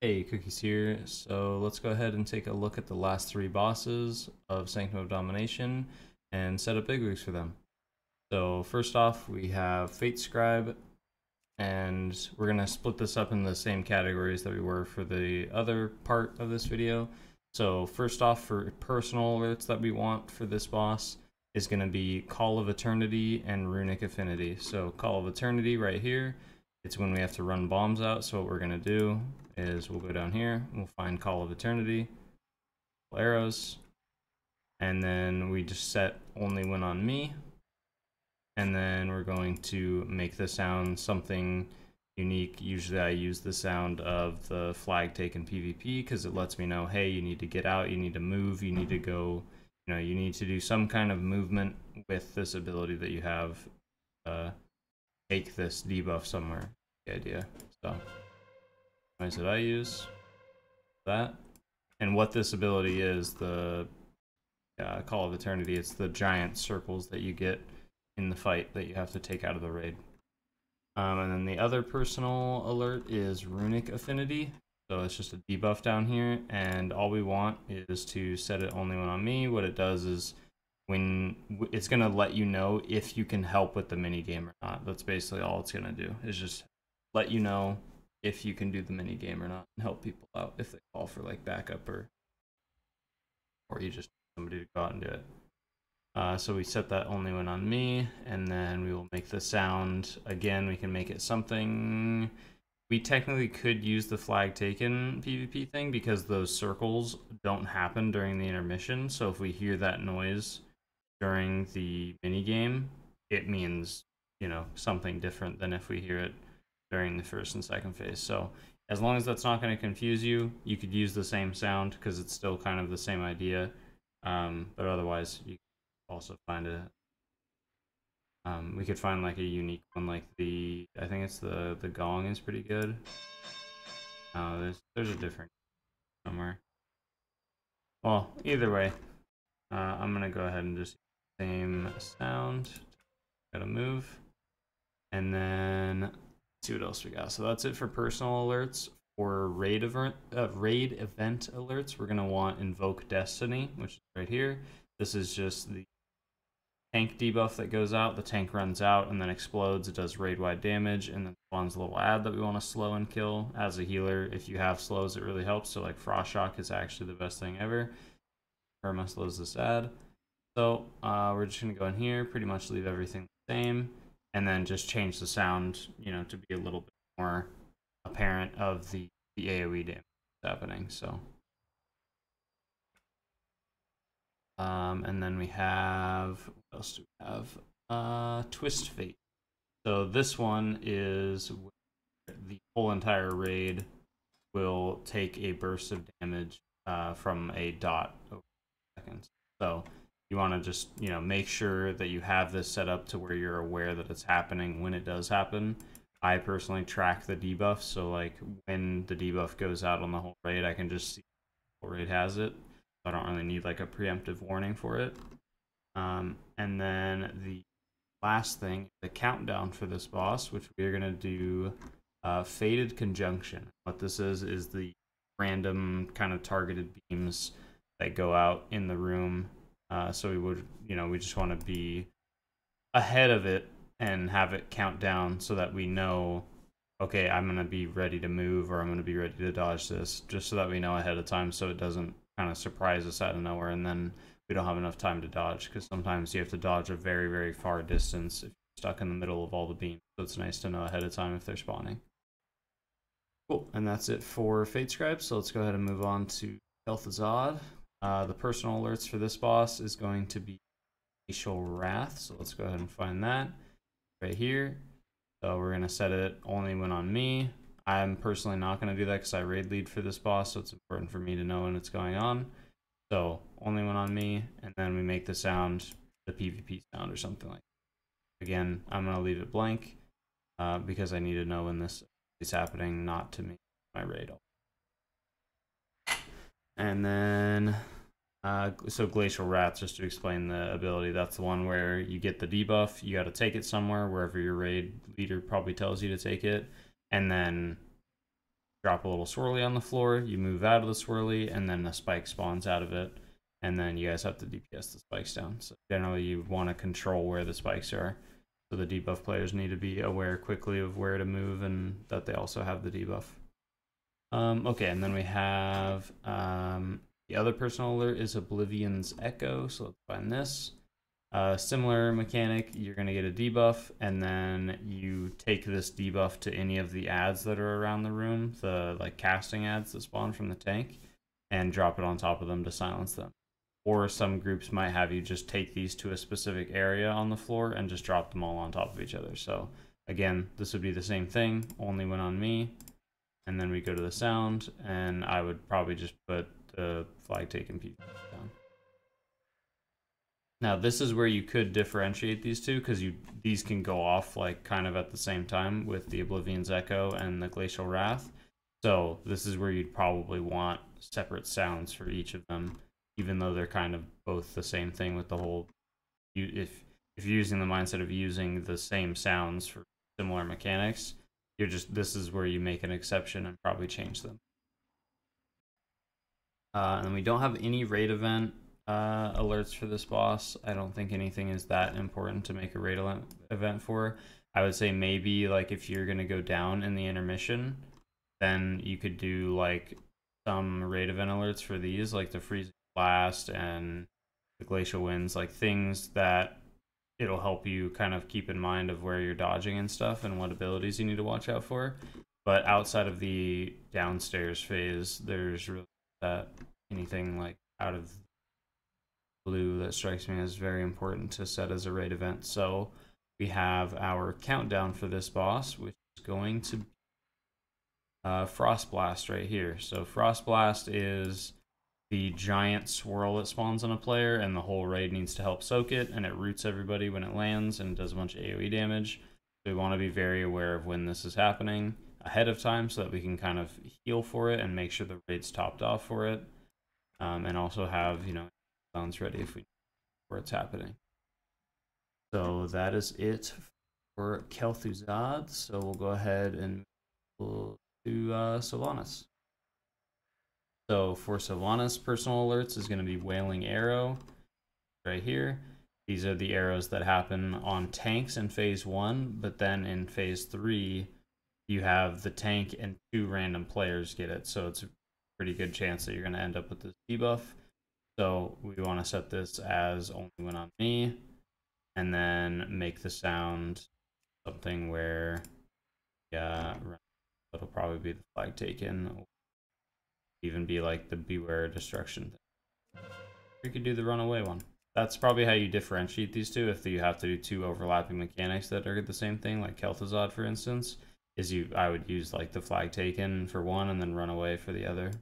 Hey, Cookies here. So let's go ahead and take a look at the last three bosses of Sanctum of Domination and set up BigWigs for them. So first off, we have Fatescribe, and we're going to split this up in the same categories that we were for the other part of this video. So first off, for personal alerts that we want for this boss is going to be Call of Eternity and Runic Affinity. So Call of Eternity right here, it's when we have to run bombs out. So what we're going to do is we'll go down here, we'll find Call of Eternity, arrows, and then we just set only when on me, and then we're going to make the sound something unique. Usually I use the sound of the flag taken PvP because it lets me know, hey, you need to get out, you need to move, you need to go, you need to do some kind of movement with this ability that you have. Take this debuff somewhere, the idea. So noise that I use, that, and what this ability is, the Call of Eternity, it's the giant circles that you get in the fight that you have to take out of the raid. And then the other personal alert is Runic Affinity. So it's just a debuff down here, and all we want is to set it only when on me. What it does is when it's going to let you know if you can help with the minigame or not. That's basically all it's going to do, is just let you know if you can do the minigame or not and help people out if they call for like backup or you just need somebody to go out and do it. So we set that only when on me, and then we will make the sound. Again, we can make it something. We technically could use the flag taken PvP thing because those circles don't happen during the intermission. So if we hear that noise during the minigame, it means, something different than if we hear it during the first and second phase. So as long as that's not going to confuse you, you could use the same sound because it's still kind of the same idea. But otherwise, you can also find a we could find like a unique one, like I think it's the gong is pretty good. There's a different somewhere. Well, either way, I'm gonna go ahead and just use the same sound. Gotta move, and then see what else we got. So that's it for personal alerts. For raid event alerts, we're gonna want Invoke Destiny, which is right here. This is just the tank debuff that goes out. The tank runs out and then explodes. It does raid-wide damage, and then spawns a little ad that we want to slow and kill. As a healer, if you have slows, it really helps. So like Frost Shock is actually the best thing ever. Perma slows this ad. So we're just going to go in here, pretty much leave everything the same, and then just change the sound, to be a little bit more apparent of the AoE damage that's happening. So and then we have, what else do we have? Twist Fate. So this one is where the whole entire raid will take a burst of damage from a dot over seconds. So you want to just, make sure that you have this set up to where you're aware that it's happening when it does happen. I personally track the debuff, so like when the debuff goes out on the whole raid, I can just see the whole raid has it. I don't really need like a preemptive warning for it. And then the last thing, the countdown for this boss, which we are going to do Fated Conjunction. What this is the random kind of targeted beams that go out in the room. So we would, we just want to be ahead of it and have it count down so that we know, okay, I'm going to be ready to move, or I'm going to be ready to dodge this, just so that we know ahead of time so it doesn't kind of surprise us out of nowhere and then we don't have enough time to dodge, because sometimes you have to dodge a very, very far distance if you're stuck in the middle of all the beams. So it's nice to know ahead of time if they're spawning. Cool, and that's it for Fatescribe. So let's go ahead and move on to Kel'Thuzad. The personal alerts for this boss is going to be Glacial Wrath. So let's go ahead and find that right here. So we're going to set it only when on me. I'm personally not going to do that because I raid lead for this boss, so it's important for me to know when it's going on. So only when on me, and then we make the sound the PvP sound or something like that. Again, I'm going to leave it blank because I need to know when this is happening, not to make my raid. And then so Glacial Wrath, just to explain the ability, that's the one where you get the debuff, you got to take it somewhere, wherever your raid leader probably tells you to take it, and then drop a little swirly on the floor, you move out of the swirly, and then the spike spawns out of it, and then you guys have to DPS the spikes down. So generally you want to control where the spikes are. So the debuff players need to be aware quickly of where to move and that they also have the debuff. Okay, and then we have the other personal alert is Oblivion's Echo. So let's find this. Similar mechanic, you're going to get a debuff, and then you take this debuff to any of the ads that are around the room, the like casting ads that spawn from the tank, and drop it on top of them to silence them. Or some groups might have you just take these to a specific area on the floor and just drop them all on top of each other. So again, this would be the same thing, only when on me. And then we go to the sound, and I would probably just put the flag taken piece down. Now this is where you could differentiate these two, because these can go off like kind of at the same time with the Oblivion's Echo and the Glacial Wrath. So this is where you'd probably want separate sounds for each of them, even though they're kind of both the same thing with the whole, if you're using the mindset of using the same sounds for similar mechanics, this is where you make an exception and probably change them. And we don't have any raid event alerts for this boss. I don't think anything is that important to make a raid event for. I would say maybe like if you're going to go down in the intermission, then you could do like some raid event alerts for these, like the Freezing Blast and the Glacial Winds, like things that it'll help you kind of keep in mind of where you're dodging and stuff and what abilities you need to watch out for. But outside of the downstairs phase, there's really not anything like out of blue that strikes me as very important to set as a raid event. So we have our countdown for this boss, which is going to be Frost Blast right here. So Frost Blast is the giant swirl that spawns on a player, and the whole raid needs to help soak it, and it roots everybody when it lands and does a bunch of AoE damage. So we want to be very aware of when this is happening ahead of time so that we can kind of heal for it and make sure the raid's topped off for it, and also have, you know, sounds ready if we know where it's happening. So that is it for Kel'Thuzad. So we'll go ahead and move to Sylvanas. So for Sylvanas, personal alerts is going to be Wailing Arrow right here. These are the arrows that happen on tanks in phase 1, but then in phase 3, you have the tank and 2 random players get it. So it's a pretty good chance that you're going to end up with this debuff. So we want to set this as only when on me, and then make the sound something where, yeah, it'll probably be the flag taken, or even be like the Beware Destruction thing. You could do the Runaway one. That's probably how you differentiate these two. If you have to do 2 overlapping mechanics that are the same thing, like Kel'Thuzad, for instance, I would use like the flag taken for one and then Runaway for the other.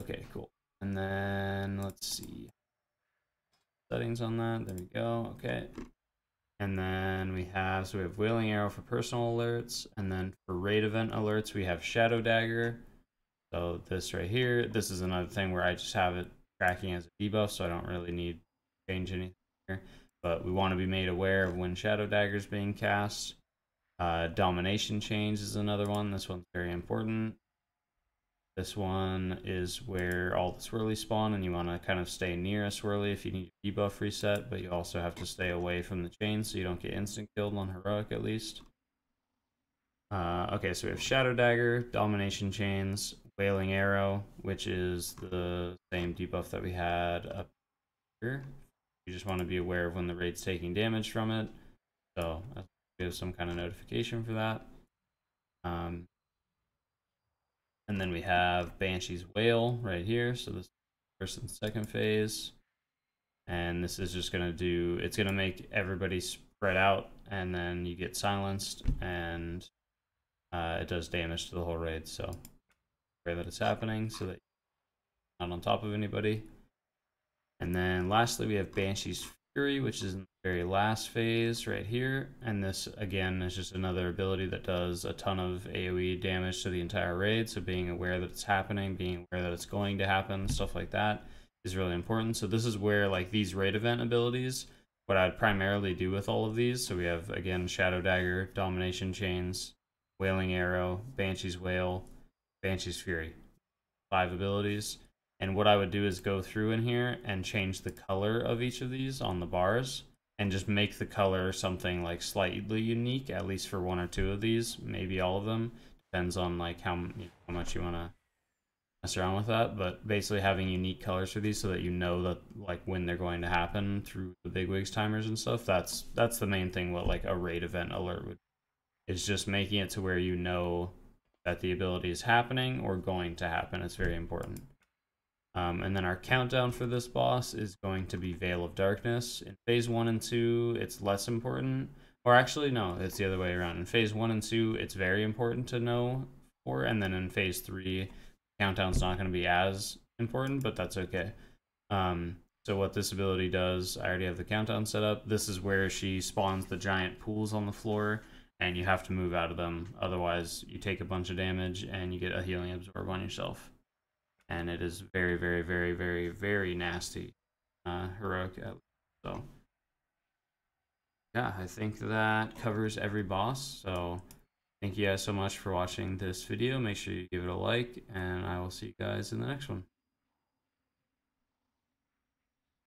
Okay, cool. And then let's see settings on that. There we go. Okay. And then we have Wailing Arrow for personal alerts, and then for raid event alerts we have Shadow Dagger. So this right here, this is another thing where I just have it tracking as a debuff, so I don't really need to change anything here. But we want to be made aware of when Shadow Dagger is being cast. Domination Change is another one. This one's very important. This one is where all the swirlies spawn, and you want to kind of stay near a swirly if you need your debuff reset, but you also have to stay away from the chain so you don't get instant killed on heroic at least. Okay, so we have Shadow Dagger, Domination Chains, Wailing Arrow, which is the same debuff that we had up here. You just want to be aware of when the raid's taking damage from it, so we have some kind of notification for that. And then we have Banshee's Wail right here. So this is first and second phase. And this is just going to do, it's going to make everybody spread out, and then you get silenced, and it does damage to the whole raid. So aware that it's happening so that you're not on top of anybody. And then lastly, we have Banshee's Fury, which is in the very last phase right here. And this, again, is just another ability that does a ton of AoE damage to the entire raid. So being aware that it's happening, being aware that it's going to happen, stuff like that is really important. So this is where, like, these raid event abilities, what I'd primarily do with all of these. So we have, again, Shadow Dagger, Domination Chains, Wailing Arrow, Banshee's Wail, Banshee's Fury. 5 abilities. And what I would do is go through in here and change the color of each of these on the bars and just make the color something like slightly unique, at least for 1 or 2 of these, maybe all of them. Depends on like how much you want to mess around with that, but basically having unique colors for these so that you know that like when they're going to happen through the BigWigs timers and stuff. That's the main thing. What like a raid event alert would is just making it to where you know that the ability is happening or going to happen. It's very important. And then our countdown for this boss is going to be Veil of Darkness. In phase 1 and 2, it's less important. Or actually, no, it's the other way around. In phase 1 and 2, it's very important to know for, and then in phase 3, countdown's not going to be as important, but that's okay. So what this ability does, I already have the countdown set up. This is where she spawns the giant pools on the floor, and you have to move out of them. Otherwise, you take a bunch of damage, and you get a healing absorb on yourself. And it is very, very, very, very, very nasty. Heroic. So, yeah, I think that covers every boss. So, thank you guys so much for watching this video. Make sure you give it a like, and I will see you guys in the next one.